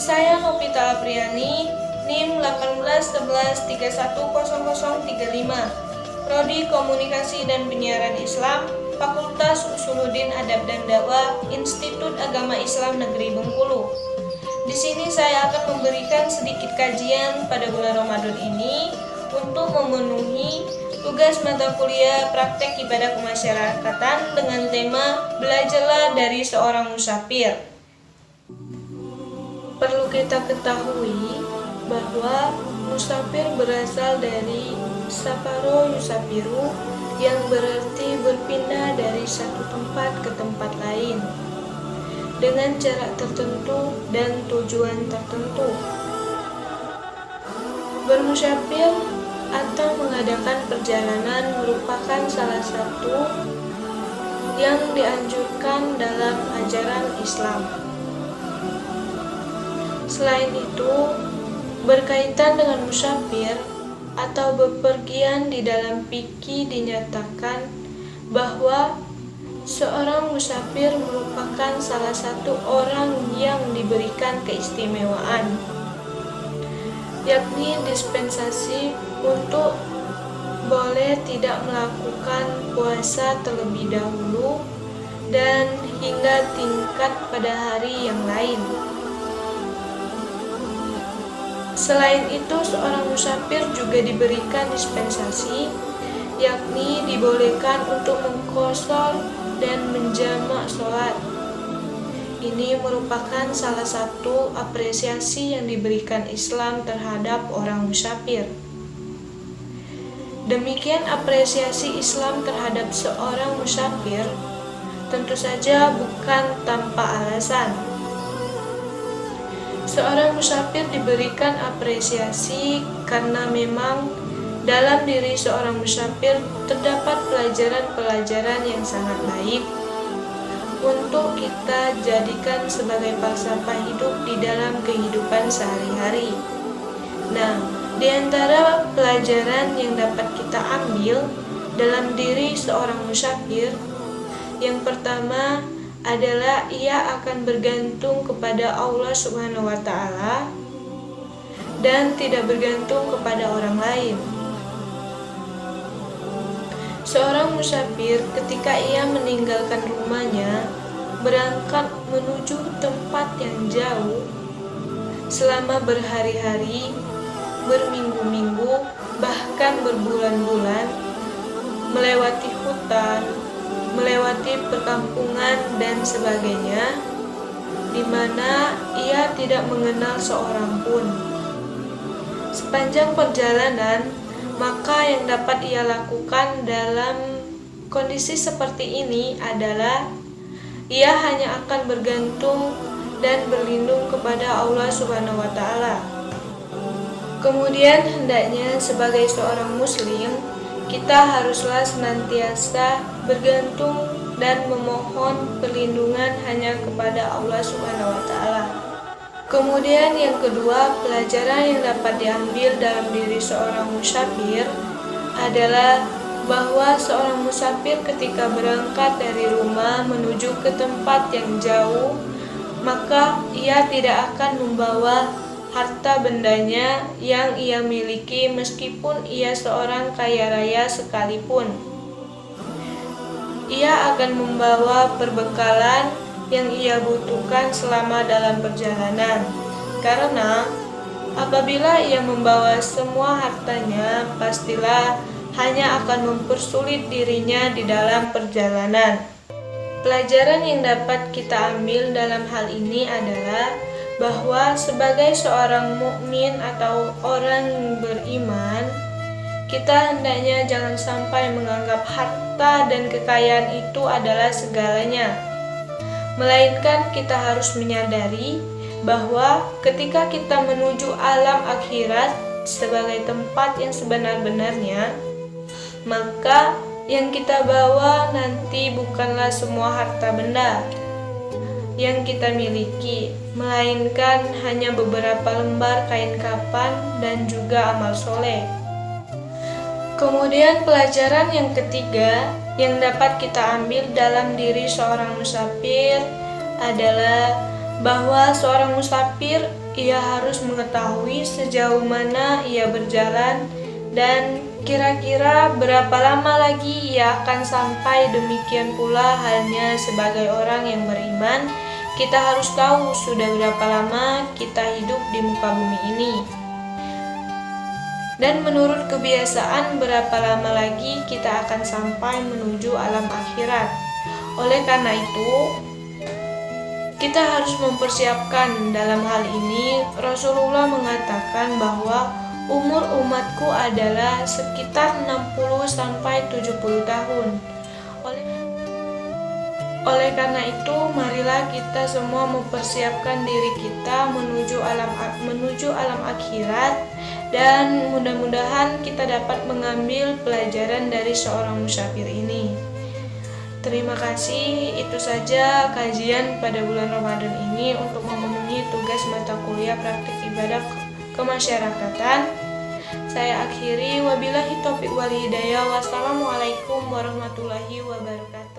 Saya Novita Apriani, NIM 1811310035, Prodi Komunikasi dan Penyiaran Islam, Fakultas Usuluddin Adab dan Dakwah, Institut Agama Islam Negeri Bengkulu. Di sini saya akan memberikan sedikit kajian pada bulan Ramadan ini untuk memenuhi tugas mata kuliah praktek ibadah kemasyarakatan dengan tema Belajarlah dari seorang musafir. Perlu kita ketahui bahwa musafir berasal dari safaro yusafiru yang berarti berpindah dari satu tempat ke tempat lain dengan jarak tertentu dan tujuan tertentu. Bermusafir atau mengadakan perjalanan merupakan salah satu yang dianjurkan dalam ajaran Islam. Selain itu, berkaitan dengan musafir atau bepergian di dalam fikih dinyatakan bahwa seorang musafir merupakan salah satu orang yang diberikan keistimewaan, yakni dispensasi untuk boleh tidak melakukan puasa terlebih dahulu dan hingga tingkat pada hari yang lain. Selain itu, seorang musafir juga diberikan dispensasi, yakni dibolehkan untuk mengqashar dan menjamak sholat. Ini merupakan salah satu apresiasi yang diberikan Islam terhadap orang musafir. Demikian apresiasi Islam terhadap seorang musafir tentu saja bukan tanpa alasan. Seorang musafir diberikan apresiasi karena memang dalam diri seorang musafir terdapat pelajaran-pelajaran yang sangat baik untuk kita jadikan sebagai falsafah hidup di dalam kehidupan sehari-hari. Nah, di antara pelajaran yang dapat kita ambil dalam diri seorang musafir, yang pertama adalah ia akan bergantung kepada Allah Subhanahu wa Ta'ala dan tidak bergantung kepada orang lain. Seorang musafir ketika ia meninggalkan rumahnya berangkat menuju tempat yang jauh selama berhari-hari, berminggu-minggu, bahkan berbulan-bulan, melewati hutan, melewati perkampungan dan sebagainya, di mana ia tidak mengenal seorang pun. Sepanjang perjalanan, maka yang dapat ia lakukan dalam kondisi seperti ini adalah ia hanya akan bergantung dan berlindung kepada Allah Subhanahu wa Ta'ala. Kemudian hendaknya sebagai seorang muslim, kita haruslah senantiasa bergantung dan memohon perlindungan hanya kepada Allah Subhanahu wa Ta'ala. Kemudian yang kedua, pelajaran yang dapat diambil dalam diri seorang musafir adalah bahwa seorang musafir ketika berangkat dari rumah menuju ke tempat yang jauh, maka ia tidak akan membawa harta bendanya yang ia miliki meskipun ia seorang kaya raya sekalipun. Ia akan membawa perbekalan yang ia butuhkan selama dalam perjalanan. Karena apabila ia membawa semua hartanya, pastilah hanya akan mempersulit dirinya di dalam perjalanan. Pelajaran yang dapat kita ambil dalam hal ini adalah bahwa sebagai seorang mukmin atau orang beriman, kita hendaknya jangan sampai menganggap harta dan kekayaan itu adalah segalanya. Melainkan kita harus menyadari bahwa ketika kita menuju alam akhirat sebagai tempat yang sebenar-benarnya, maka yang kita bawa nanti bukanlah semua harta benda yang kita miliki, melainkan hanya beberapa lembar kain kafan dan juga amal soleh. Kemudian pelajaran yang ketiga yang dapat kita ambil dalam diri seorang musafir adalah bahwa seorang musafir ia harus mengetahui sejauh mana ia berjalan dan kira-kira berapa lama lagi ia akan sampai. Demikian pula halnya sebagai orang yang beriman, kita harus tahu sudah berapa lama kita hidup di muka bumi ini. Dan menurut kebiasaan berapa lama lagi kita akan sampai menuju alam akhirat. Oleh karena itu, kita harus mempersiapkan. Dalam hal ini, Rasulullah mengatakan bahwa umur umatku adalah sekitar 60-70 tahun. Oleh karena itu, marilah kita semua mempersiapkan diri kita menuju alam akhirat, dan mudah-mudahan kita dapat mengambil pelajaran dari seorang musafir ini. Terima kasih, itu saja kajian pada bulan Ramadan ini untuk memenuhi tugas mata kuliah praktik ibadah kemasyarakatan. Saya akhiri, wabillahi taufiq wal hidayah. Wassalamualaikum warahmatullahi wabarakatuh.